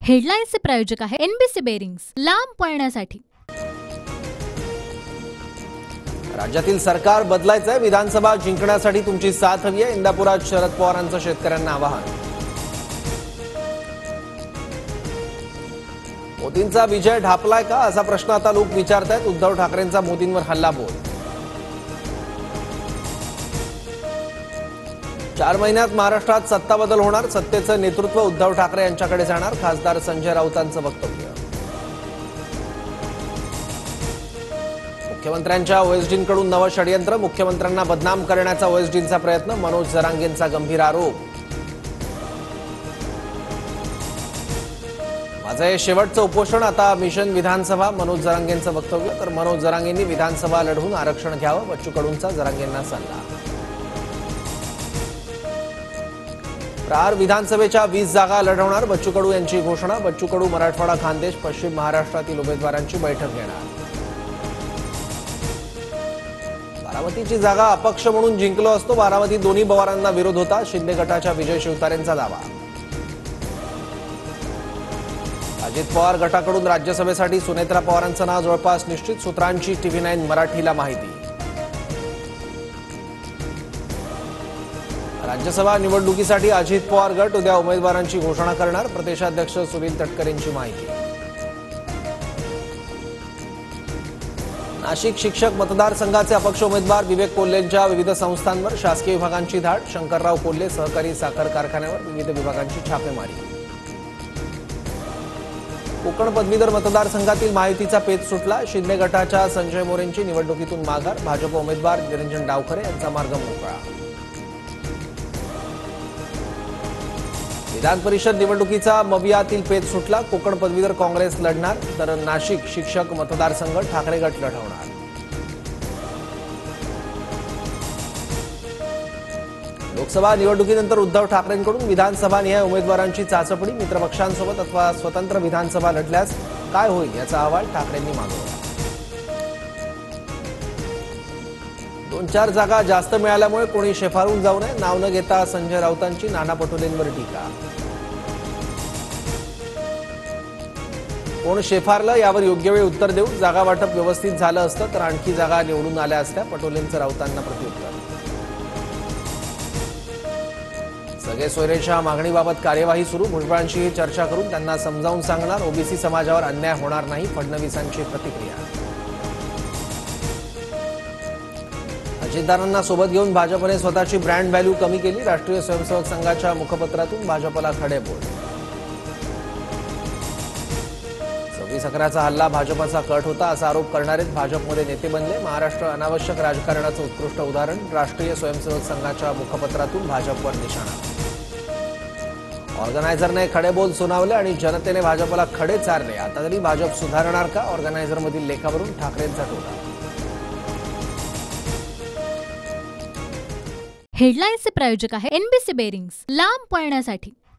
हेडलाईन्सचे प्रायोजक आहे NBC bearings, लांब पळण्यासाठी। राज्यातील सरकार बदलायचं आहे, विधानसभा जिंकण्यासाठी तुमची साथ हवी आहे। इंदापुरात शरद पवारांचं शेतकऱ्यांना आवाहन। मोदींचा विजय ढापलाय का असा प्रश्न आता लोक विचारतायत। उद्धव ठाकरेंचा मोदींवर हल्लाबोल। 4 महिन्यात महाराष्ट्रात सत्ता बदल होणार, सत्तेचं नेतृत्व उद्धव ठाकरे यांच्याकडे जाणार, खासदार संजय राऊतांचं वक्तव्य। मुख्यमंत्र्यांच्या ओएसडींकडून नवं षडयंत्र, मुख्यमंत्र्यांना बदनाम करण्याचा ओएसडींचा प्रयत्न, मनोज जरांगेंचा गंभीर आरोप। माझं हे शेवटचं उपोषण, आता मिशन विधानसभा, मनोज जरांगेंचं वक्तव्य। तर मनोज जरांगेंनी विधानसभा लढवून आरक्षण घ्यावं, बच्चू कडूंचा जरांगेंना सल्ला। प्रहार विधानसभेच्या 20 जागा लढवणार, बच्चू कडू यांची घोषणा। बच्चू कडू मराठवाडा, खानदेश, पश्चिम महाराष्ट्रातील उमेदवारांची बैठक घेणार। बारामतीची जागा अपक्ष म्हणून जिंकलो असतो, बारामती दोन्ही पवारांना विरोध होता, शिंदे गटाच्या विजय शिवतारेंचा दावा। अजित पवार गटाकडून राज्यसभेसाठी सुनेत्रा पवारांचं नाव जवळपास निश्चित, सूत्रांची TV9 मराठीला माहिती। राज्यसभा निवडणुकीसाठी अजित पवार गट उद्या उमेदवारांची घोषणा करणार, प्रदेशाध्यक्ष सुनील तटकरेंची माहिती। नाशिक शिक्षक मतदारसंघाचे अपक्ष उमेदवार विवेक कोल्हेंच्या विविध संस्थांवर शासकीय विभागांची धाड, शंकरराव कोल्हे सहकारी साखर कारखान्यावर विविध विभागांची छापेमारी। कोकण पदवीधर मतदारसंघातील माहितीचा पेच सुटला, शिंदे गटाच्या संजय मोरेंची निवडणुकीतून माघार, भाजप उमेदवार निरंजन डावखरे यांचा मार्ग मोकळा। विधान परिषद निवडणुकीचा मवियातील पेच सुटला, कोकण पदवीधर काँग्रेस लढणार, तर नाशिक शिक्षक मतदारसंघ ठाकरे गट लढवणार। लोकसभा निवडणुकीनंतर उद्धव ठाकरेंकडून विधानसभानिहाय उमेदवारांची चाचपणी, मित्रपक्षांसोबत अथवा स्वतंत्र विधानसभा लढल्यास काय होईल याचा अहवाल ठाकरेंनी मागवला। 2-4 जागा जास्त मिळाल्यामुळे कोणी शेफारून जाऊ नये, नाव न घेता संजय राऊतांची नाना पटोलेंवर टीका। कोण शेफारलं यावर योग्य वेळी उत्तर देऊ, जागा वाटप व्यवस्थित झालं असतं तर आणखी जागा निवडून आल्या असत्या, पटोलेंचं राऊतांना प्रत्युत्तर। सगळे सोयरेच्या मागणीबाबत कार्यवाही सुरू, भुजबळांशीही चर्चा करून त्यांना समजावून सांगणार, ओबीसी समाजावर अन्याय होणार नाही, फडणवीसांची प्रतिक्रिया। अजितदारांना सोबत घेऊन भाजपने स्वतःची ब्रँड व्हॅल्यू कमी केली, राष्ट्रीय स्वयंसेवक संघाच्या मुखपत्रातून भाजपला खडेबोल। 26/11चा हल्ला भाजपचा कट होता असा आरोप करणारेच भाजपमध्ये नेते बनले, महाराष्ट्र अनावश्यक राजकारणाचं उत्कृष्ट उदाहरण, राष्ट्रीय स्वयंसेवक संघाच्या मुखपत्रातून भाजपवर निशाणा। ऑर्गनायझरने खडेबोल सुनावले आणि जनतेने भाजपला खडे चारले, आता तरी भाजप सुधारणार का, ऑर्गनायझरमधील लेखावरून ठाकरेंचा टोला। हेडलाईन्सचे प्रायोजक आहे एनबीसी बेरिंग्स, लांब पळण्यासाठी।